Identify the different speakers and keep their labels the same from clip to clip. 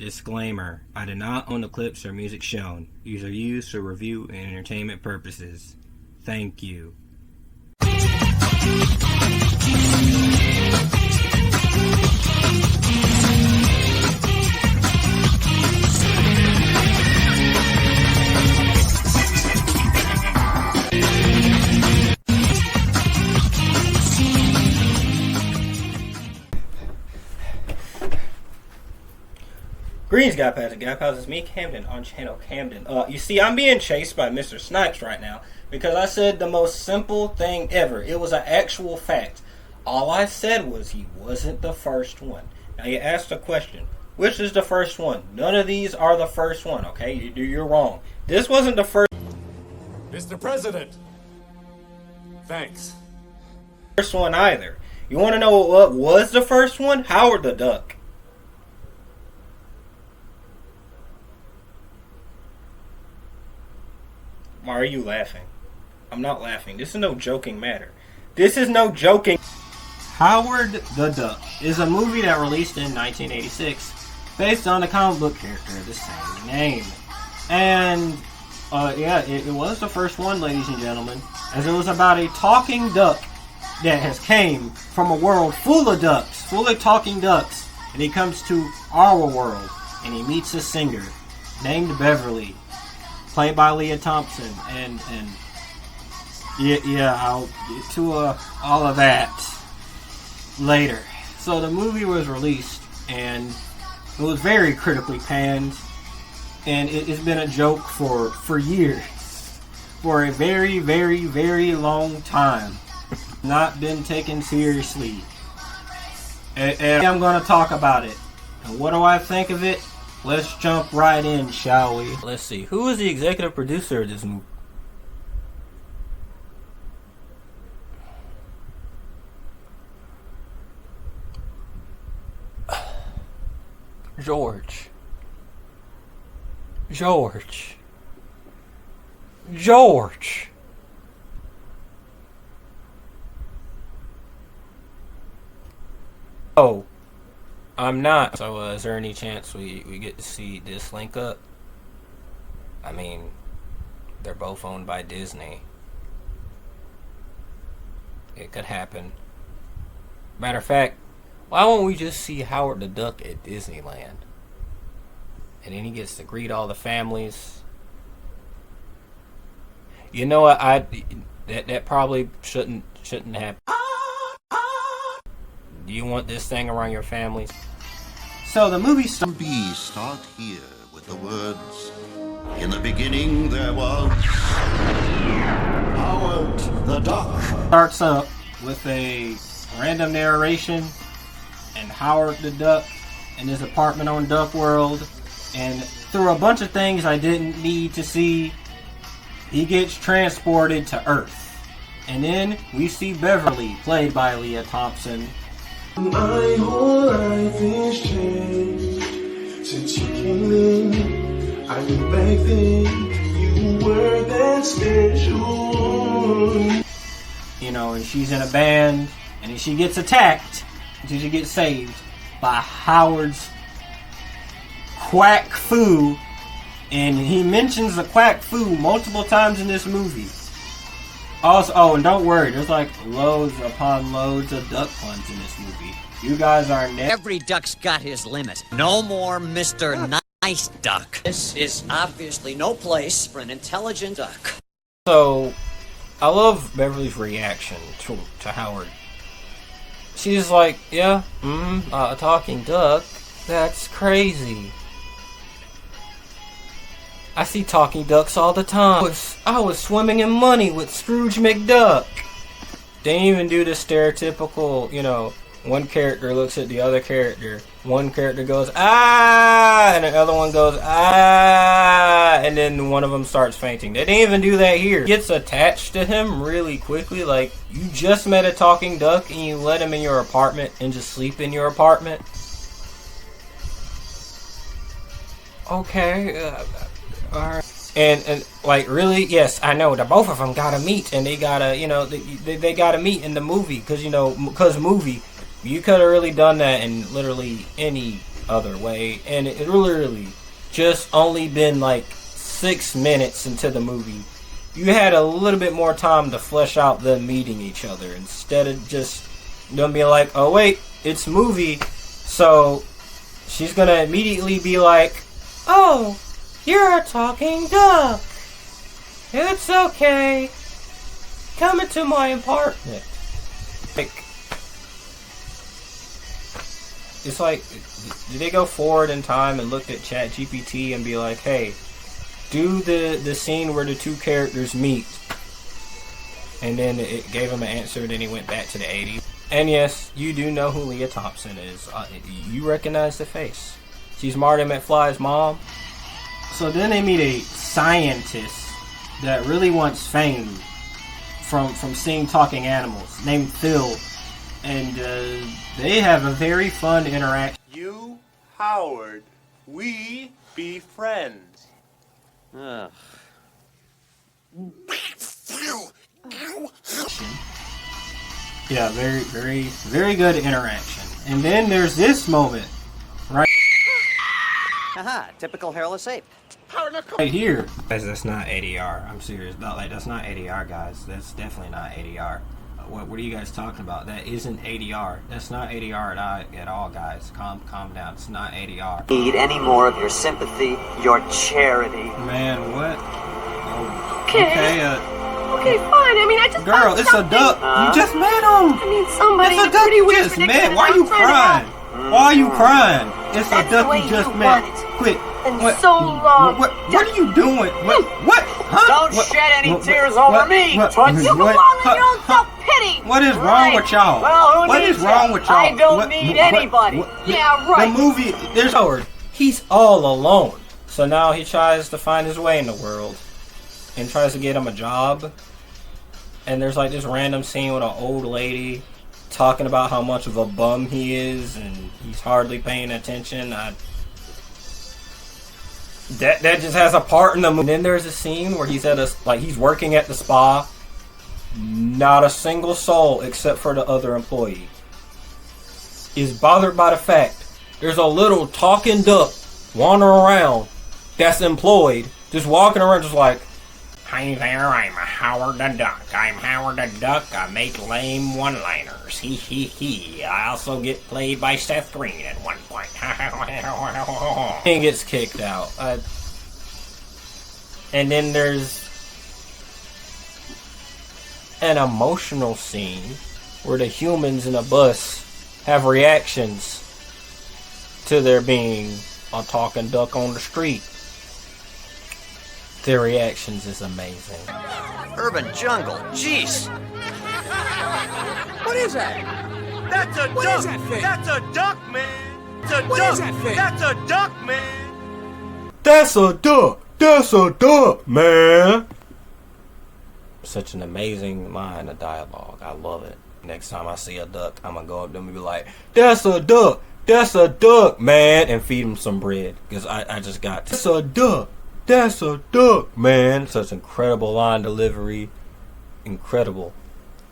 Speaker 1: Disclaimer: I do not own the clips or music shown. These are used for review and entertainment purposes. Thank you. Greetings, Gap House and Gap House. It's me, Camden, on channel Camden. You see, I'm being chased by Mr. Snipes right now because I said the most simple thing ever. It was an actual fact. All I said was he wasn't the first one. Now you asked the question, which is the first one? None of these are the first one, okay? You're wrong. This wasn't the first.
Speaker 2: Mr. President, thanks.
Speaker 1: First one either. You want to know what was the first one? Howard the Duck. Why are you laughing? I'm not laughing. This is no joking matter. This is no joking. Howard the Duck is a movie that released in 1986 based on the comic book character of the same name. And, it was the first one, ladies and gentlemen, as it was about a talking duck that has came from a world full of ducks, full of talking ducks, and he comes to our world, and he meets a singer named Beverly, played by Lea Thompson, and I'll get to all of that later. So the movie was released, and it was very critically panned, and it's been a joke for years, for a very, very, very long time, not been taken seriously. And I'm going to talk about it. And what do I think of it? Let's jump right in, shall we? Let's see. Who is the executive producer of this movie? George. Oh. I'm not. So is there any chance we get to see this link up? I mean, they're both owned by Disney. It could happen. Matter of fact, why won't we just see Howard the Duck at Disneyland? And then he gets to greet all the families. You know what? That probably shouldn't happen. Do you want this thing around your families? So the movie
Speaker 3: start here with the words, "In the beginning there was Howard the Duck."
Speaker 1: Starts up with a random narration and Howard the Duck in his apartment on Duck World, and through a bunch of things I didn't need to see, he gets transported to Earth. And then we see Beverly, played by Lea Thompson.
Speaker 4: My whole life is changed since you came in. I knew back then you were that special.
Speaker 1: You know, and she's in a band, and then she gets attacked until she gets saved by Howard's quack foo. And he mentions the quack foo multiple times in this movie. Also, and don't worry, there's like loads upon loads of duck puns in this movie. You guys are
Speaker 5: Every duck's got his limit. No more Mr. Nice Duck. This is obviously no place for an intelligent duck.
Speaker 1: So, I love Beverly's reaction to Howard. She's like, yeah, a talking duck? That's crazy. I see talking ducks all the time. I was swimming in money with Scrooge McDuck. They didn't even do the stereotypical, one character looks at the other character. One character goes, ah, and the other one goes, ah, and then one of them starts fainting. They didn't even do that here. Gets attached to him really quickly, like, you just met a talking duck and you let him in your apartment and just sleep in your apartment? Okay, alright. And like, really, yes, I know, the both of them gotta meet, and they gotta, they gotta meet in the movie, because movie, you could have really done that in literally any other way. And it literally just only been like 6 minutes into the movie. You had a little bit more time to flesh out them meeting each other instead of just them being like, oh wait, it's movie. So she's gonna immediately be like, oh, you're a talking duck. It's okay. Come into my apartment. It's like, did they go forward in time and look at ChatGPT and be like, hey, do the scene where the two characters meet? And then it gave him an answer, and then he went back to the 80s. And yes, you do know who Lea Thompson is. You recognize the face. She's Marty McFly's mom. So then they meet a scientist that really wants fame from seeing talking animals, named Phil. And they have a very fun interaction.
Speaker 6: You, Howard, we be friends.
Speaker 5: Ugh.
Speaker 1: Yeah, very, very, very good interaction. And then there's this moment, right
Speaker 5: Haha, typical hairless ape.
Speaker 1: here. Guys, that's not ADR. I'm serious. That's not ADR, guys. That's definitely not ADR. What are you guys talking about? That isn't ADR. That's not ADR at all, guys. Calm down. It's not ADR.
Speaker 5: Need any more of your sympathy, your charity?
Speaker 1: Man, what? Oh,
Speaker 7: Okay, fine. I mean, I just
Speaker 1: girl, it's a duck. You just met him.
Speaker 7: I mean, somebody
Speaker 1: It's a duck you just met. Why are you crying? Why are you crying? It's a duck you just met. Quick.
Speaker 7: And so long.
Speaker 1: What are you doing? What? Huh?
Speaker 5: Don't shed any tears over me, Toots.
Speaker 7: You belong in your own self-pity.
Speaker 1: What is wrong with y'all?
Speaker 5: Well, who
Speaker 1: What
Speaker 5: needs
Speaker 1: is wrong
Speaker 5: it?
Speaker 1: with y'all?
Speaker 5: I don't need anybody.
Speaker 7: Yeah, right.
Speaker 1: The movie, there's Howard. He's all alone. So now he tries to find his way in the world and tries to get him a job. And there's like this random scene with an old lady talking about how much of a bum he is and he's hardly paying attention. That just has a part in the movie. And then there's a scene where he's he's working at the spa. Not a single soul except for the other employee is bothered by the fact there's a little talking duck wandering around that's employed, just walking around just like, hi there, I'm Howard the Duck. I'm Howard the Duck. I make lame one-liners. Hee hee hee. I also get played by Seth Green at one point. He gets kicked out. And then there's an emotional scene where the humans in a bus have reactions to there being a talking duck on the street. Their reactions is amazing.
Speaker 5: Urban jungle, jeez.
Speaker 6: What is that? That's a
Speaker 2: What
Speaker 6: duck.
Speaker 2: is that thing?
Speaker 6: That's a duck, man. It's a
Speaker 2: What
Speaker 6: duck.
Speaker 2: is that thing?
Speaker 6: That's a duck, man.
Speaker 1: That's a duck. That's a duck, man. Such an amazing line of dialogue. I love it. Next time I see a duck, I'm gonna go up to them and be like, that's a duck. That's a duck, man. And feed him some bread. Because I just got to. That's a duck. That's a duck, man. Such incredible line delivery. Incredible.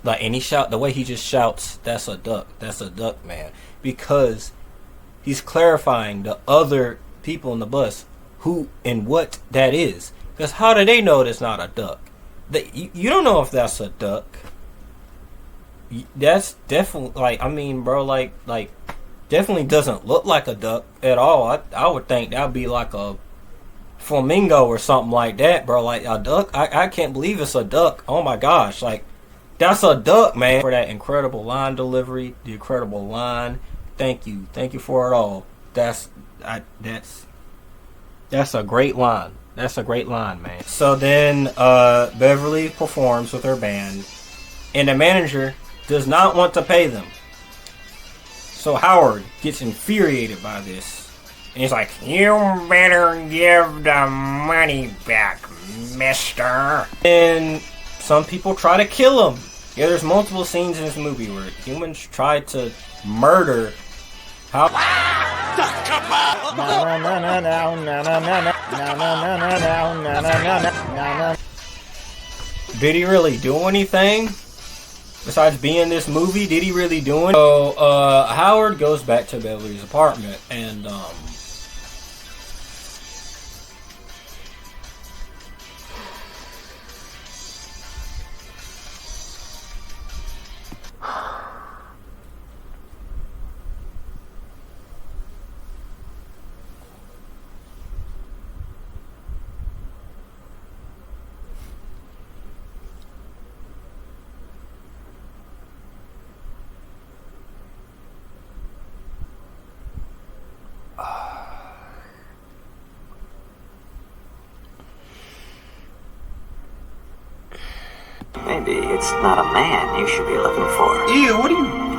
Speaker 1: Like, and the way he just shouts, that's a duck. That's a duck, man. Because he's clarifying the other people in the bus who and what that is. Because how do they know it's not a duck? You don't know if that's a duck. That's definitely, like, I mean, bro, like, definitely doesn't look like a duck at all. I would think that would be like a flamingo or something like that, bro. Like a duck. I can't believe it's a duck. Oh my gosh, like that's a duck, man. For that incredible line delivery, the incredible line. Thank you for it all. That's a great line. That's a great line, man. So then Beverly performs with her band, and the manager does not want to pay them. So Howard gets infuriated by this. And he's like, you better give the money back, mister. And some people try to kill him. Yeah, there's multiple scenes in this movie where humans try to murder Howard. Did he really do anything? Besides being in this movie, did he really do it? So, Howard goes back to Beverly's apartment, and,
Speaker 8: Maybe it's not a man you should be looking for.
Speaker 1: ew, what are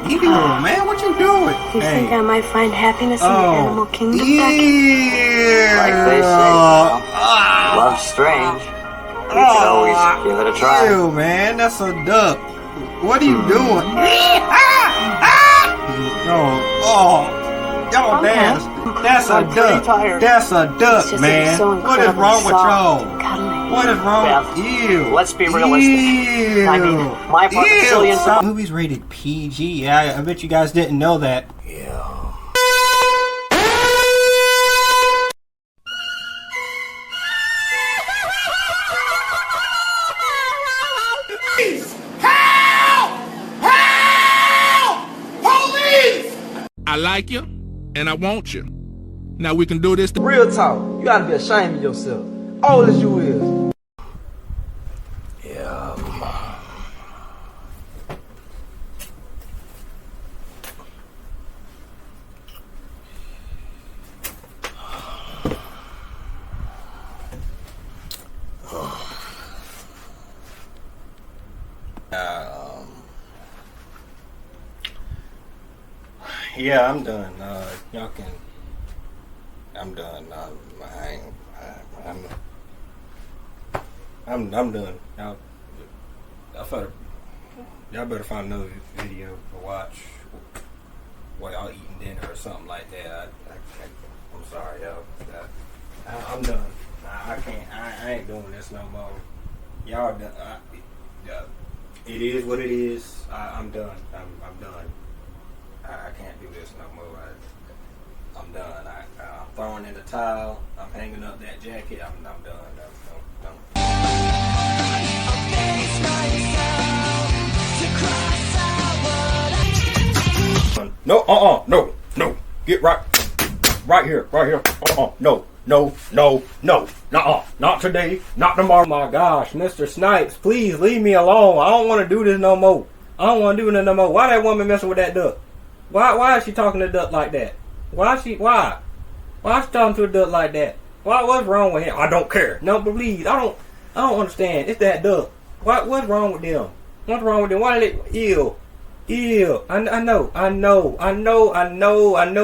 Speaker 1: you doing, man? What you doing?
Speaker 7: You think I might find happiness in the animal kingdom, Ducky?
Speaker 8: Like they say, love's strange. You can always give it a try.
Speaker 1: Ew, man, that's a duck. What are you doing? Y'all that's a duck. That's a duck, man. What is wrong with y'all? What is wrong? Ew.
Speaker 8: Let's be realistic.
Speaker 1: Ew.
Speaker 8: I mean, my apartment's still in
Speaker 1: movie's rated PG. Yeah, I bet you guys didn't know that. Yeah.
Speaker 9: I like you, and I want you. Now we can do this.
Speaker 10: Real talk. You gotta be ashamed of yourself. Old as you is.
Speaker 1: Yeah. Yeah, I'm done. Y'all can. I'm done. I'm done. Y'all better find another video to watch while y'all eating dinner or something like that. I'm sorry, y'all. I'm done. I can't. I ain't doing this no more. Y'all done. It is what it is. I'm done. I'm done. I can't do this no more. I'm done. I'm throwing in the towel. I'm hanging up that jacket. I'm done. I'm done. No, no. Get right here. No. Not today. Not tomorrow. Oh my gosh, Mr. Snipes, please leave me alone. I don't want to do this no more. Why that woman messing with that duck? Why is she talking to the duck like that? Why is she talking to a duck like that? What's wrong with him? I don't care. No, but please, I don't understand. It's that duck. What's wrong with them? What's wrong with them? Why did they ew. I know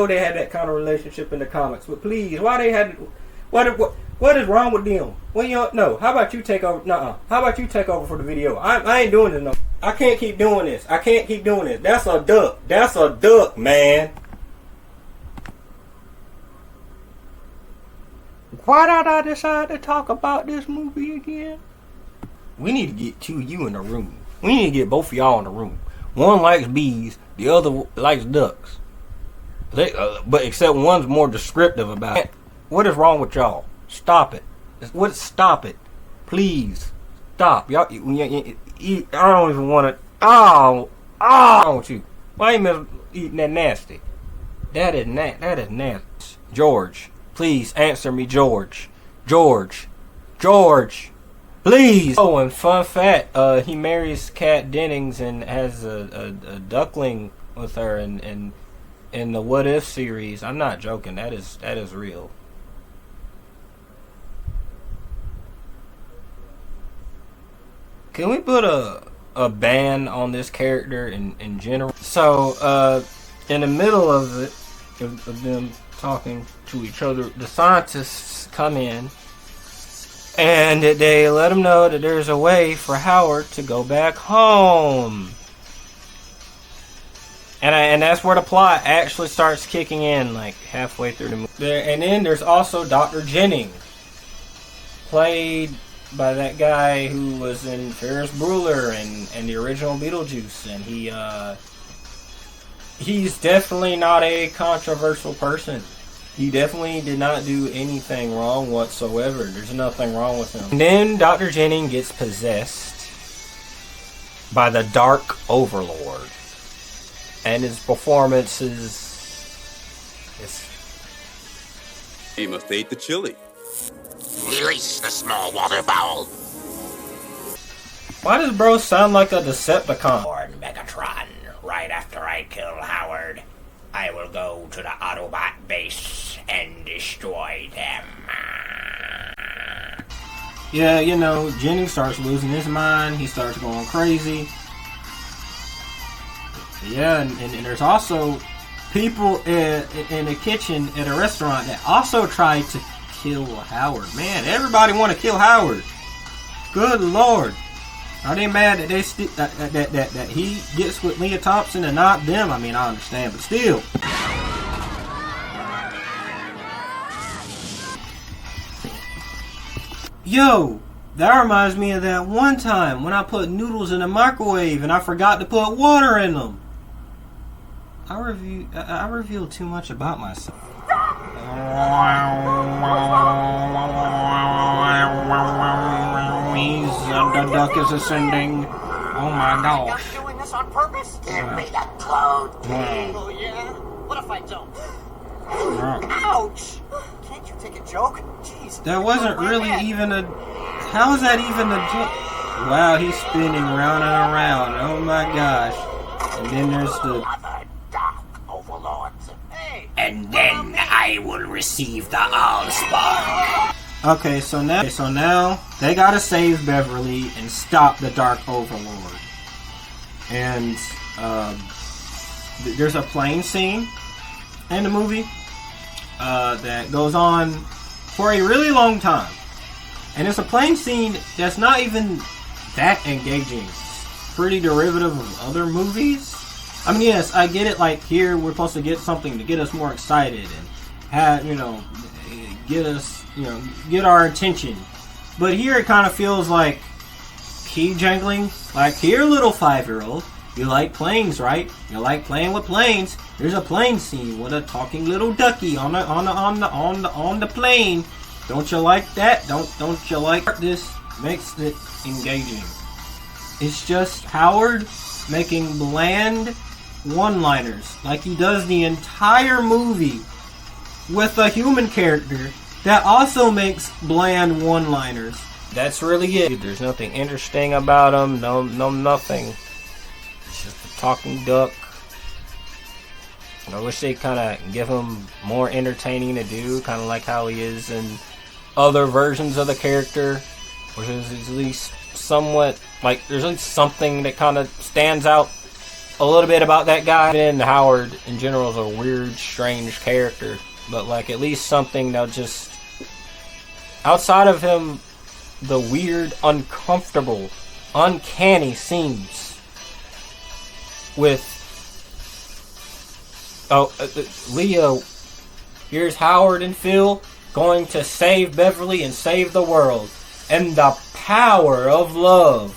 Speaker 1: they had that kind of relationship in the comics, but please, why they had what is wrong with them? Well, you don't know. How about you take over? How about you take over for the video? I ain't doing it no. I can't keep doing this. That's a duck, man. Why did I decide to talk about this movie again? We need to get you in the room. We need to get both of y'all in the room. One likes bees, the other likes ducks. But except one's more descriptive about it. What is wrong with y'all? Stop it. Stop it. Please. Stop. Y'all, I don't even want to. Oh, don't you? Why you eating that nasty? That is nasty. George, please answer me, George. Please. Oh, and fun fact, he marries Kat Dennings and has a duckling with her in the What If series. I'm not joking. That is real. Can we put a ban on this character in general? So, in the middle of it, of them talking to each other, the scientists come in and they let him know that there's a way for Howard to go back home. And that's where the plot actually starts kicking in, like halfway through the movie. And then there's also Dr. Jennings, played by that guy who was in Ferris Bueller and the original Beetlejuice, and he's definitely not a controversial person. He definitely did not do anything wrong whatsoever. There's nothing wrong with him. And then Dr. Jennings gets possessed by the Dark Overlord, and his performance is
Speaker 11: You must eat the chili.
Speaker 12: Release the small water fowl.
Speaker 1: Why does bro sound like a Decepticon?
Speaker 12: Lord Megatron, right after I kill Howard, I will go to the Autobot base and destroy them.
Speaker 1: Yeah, you know, Jennings starts losing his mind. He starts going crazy. Yeah, and there's also people in the kitchen at a restaurant that also tried to kill Howard. Man, everybody want to kill Howard. Good Lord. Are they mad that that he gets with Lea Thompson and not them? I mean, I understand, but still. Yo, that reminds me of that one time when I put noodles in the microwave and I forgot to put water in them. I revealed too much about myself. The duck is ascending. Oh my gosh.
Speaker 12: You're doing this on purpose? Give me the code. Oh yeah? What if I don't? Ouch! Can't you take a joke? Jeez.
Speaker 1: That wasn't really even a... How is that even a joke? Wow, he's spinning round and around. Oh my gosh. And then there's the...
Speaker 12: And then I will receive the Allspark.
Speaker 1: Okay, so now they gotta save Beverly and stop the Dark Overlord. And there's a plane scene in the movie that goes on for a really long time. And it's a plane scene that's not even that engaging. It's pretty derivative of other movies. I mean, yes, I get it, like, here we're supposed to get something to get us more excited and have, get us, get our attention. But here it kind of feels like key jangling. Like, here, little 5-year-old, you like planes, right? You like playing with planes. There's a plane scene with a talking little ducky on the plane. Don't you like that? Don't you like this? Makes it engaging. It's just Howard making bland one-liners like he does the entire movie with a human character that also makes bland one-liners. That's really it. There's nothing interesting about him. No nothing. It's just a talking duck. I wish they kind of give him more entertaining to do, kind of like how he is in other versions of the character, which is at least somewhat, like, there's at least something that kind of stands out a little bit about that guy. And Howard in general is a weird, strange character, but like at least something that'll just, outside of him, the weird, uncomfortable, uncanny scenes with Leo. Here's Howard and Phil going to save Beverly and save the world, and the power of love.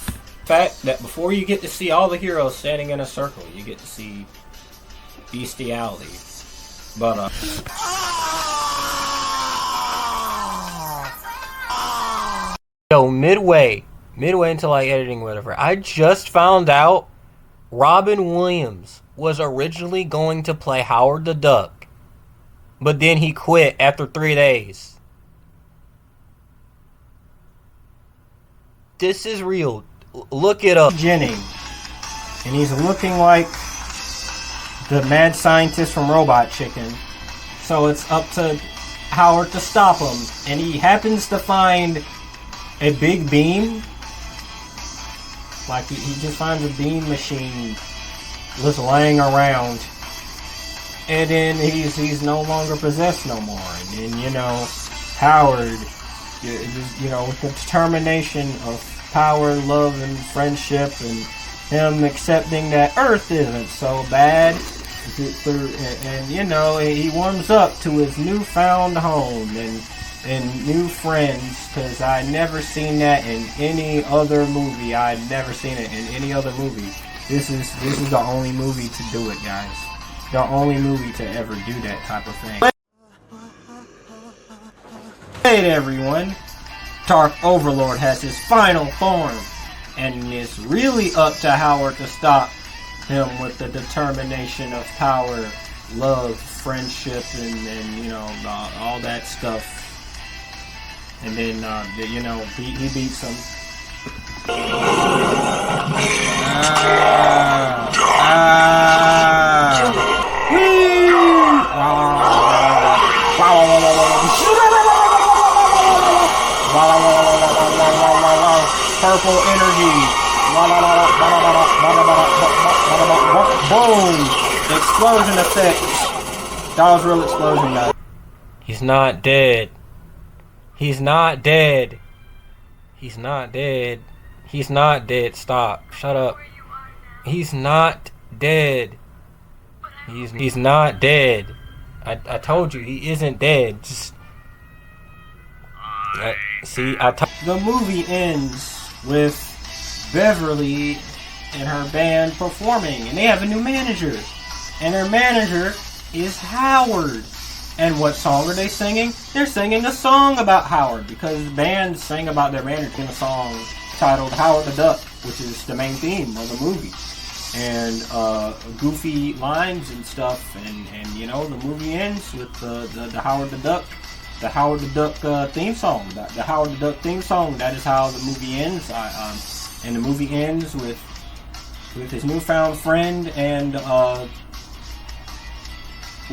Speaker 1: Fact that before you get to see all the heroes standing in a circle, you get to see bestiality. But yo, midway into like editing, whatever, I just found out Robin Williams was originally going to play Howard the Duck, but then he quit after 3 days. This is real. Look it up. Jennings. And he's looking like the mad scientist from Robot Chicken. So it's up to Howard to stop him. And he happens to find a big beam. Like, he just finds a beam machine just laying around. And then he's no longer possessed no more. And then, Howard, with the determination of power, love, and friendship, and him accepting that Earth isn't so bad, and he warms up to his newfound home, and and new friends, because I never seen that in any other movie. I had never seen it in any other movie. This is the only movie to do it, guys. The only movie to ever do that type of thing. Hey everyone, Dark Overlord has his final form, and it's really up to Howard to stop him with the determination of power, love, friendship, and you know, all that stuff. And then you know, he beats him. Purple energy. Boom! Explosion effect. That was real explosion, guys. He's not dead. He's not dead. He's not dead. He's not dead. Stop. Shut up. He's not dead. He's not dead. I told you he isn't dead. Just see, the movie ends with Beverly and her band performing, and they have a new manager, and their manager is Howard. And what song are they singing? They're singing a song about Howard, because bands sing about their manager in a song titled Howard the Duck, which is the main theme of the movie. And goofy lines and stuff, and you know, the movie ends with the Howard the Duck. The Howard the Duck theme song. The Howard the Duck theme song. That is how the movie ends. And the movie ends with his newfound friend and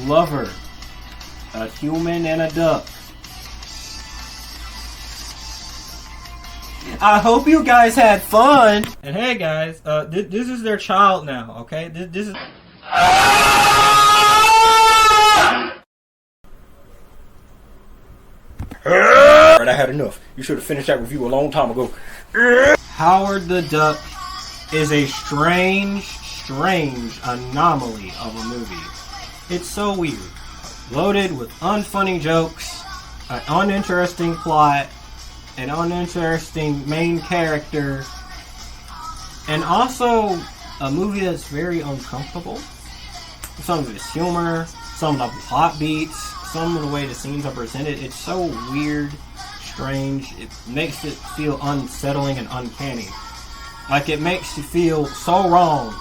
Speaker 1: lover, a human and a duck. I hope you guys had fun. And hey, guys, this is their child now. Okay, this is. Alright, I had enough. You should have finished that review a long time ago. Howard the Duck is a strange anomaly of a movie. It's so weird. Loaded with unfunny jokes, an uninteresting plot, an uninteresting main character, and also a movie that's very uncomfortable. Some of its humor, some of the plot beats, some of the way the scenes are presented, it's so weird, strange. It makes it feel unsettling and uncanny. Like, it makes you feel so wrong,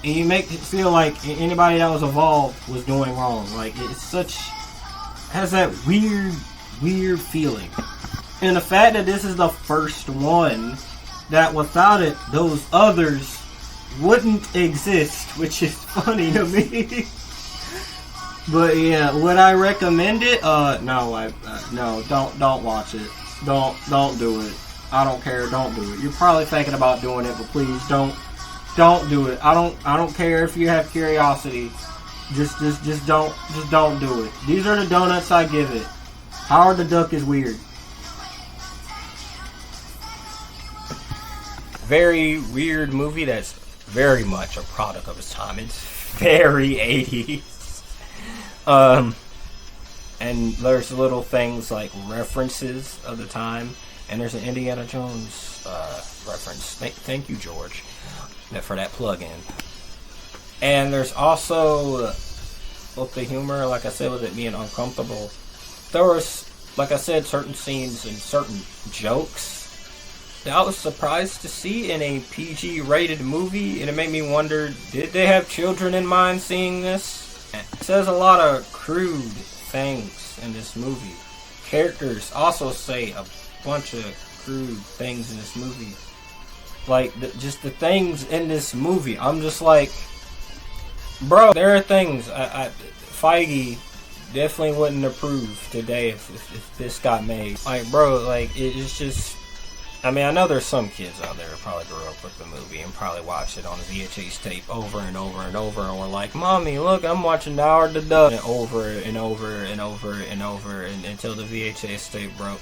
Speaker 1: and you make it feel like anybody that was involved was doing wrong. Like, has that weird feeling. And the fact that this is the first one, that without it, those others wouldn't exist, which is funny to me. But yeah, would I recommend it? No, no, don't watch it. Don't do it. I don't care. Don't do it. You're probably thinking about doing it, but please don't do it. I don't care if you have curiosity. Just don't do it. These are the donuts I give it. Howard the Duck is weird. Very weird movie that's very much a product of its time. It's very 80s. And there's little things like references of the time, and there's an Indiana Jones reference. Thank you, George, for that plug-in. And there's also, with the humor, like I said, with it being uncomfortable, there was, like I said, certain scenes and certain jokes that I was surprised to see in a PG-rated movie, and it made me wonder, did they have children in mind seeing this? It says a lot of crude things in this movie. Characters also say a bunch of crude things in this movie. Like, just the things in this movie, I'm just like, bro, there are things Feige definitely wouldn't approve today if this got made. Like, bro, like, it's just, I mean, I know there's some kids out there who probably grew up with the movie and probably watched it on a VHS tape over and over and over, and were like, "Mommy, look, I'm watching Howard the Duck," and over and over and over and over, and until the VHS tape broke.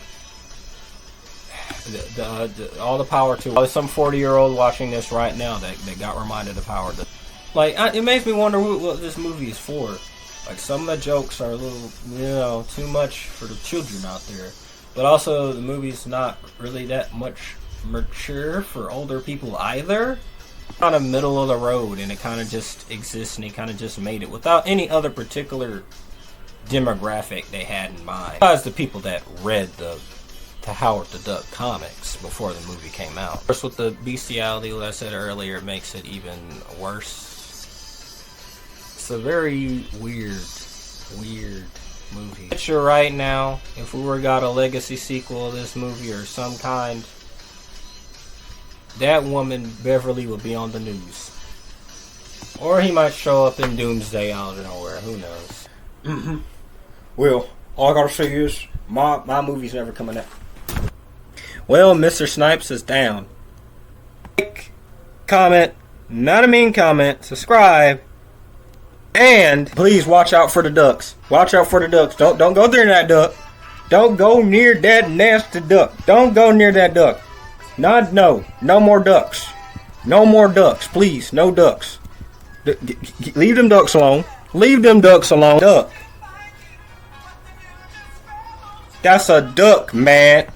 Speaker 1: All the power to there's some 40-year-old watching this right now that got reminded of Howard the Duck. Like, it makes me wonder what this movie is for. Like, some of the jokes are a little, you know, too much for the children out there. But also, the movie's not really that much mature for older people either. Kind of middle of the road, and it kind of just exists, and he kind of just made it without any other particular demographic they had in mind. Besides the people that read the Howard the Duck comics before the movie came out. Of course, with the bestiality, like I said earlier, it makes it even worse. It's a very weird movie. Picture right now, if we were got a legacy sequel of this movie or some kind, that woman, Beverly, would be on the news. Or he might show up in Doomsday out of nowhere. Who knows? Mm-hmm. Well, all I gotta say is, my movie's never coming out. Well, Mr. Snipes is down. Like, comment, not a mean comment, subscribe, and please watch out for the ducks. Watch out for the ducks. Don't go near that duck. Don't go near that nasty duck. Don't go near that duck. No more ducks. No more ducks, please. No ducks. Leave them ducks alone. Leave them ducks alone. Duck. That's a duck, man.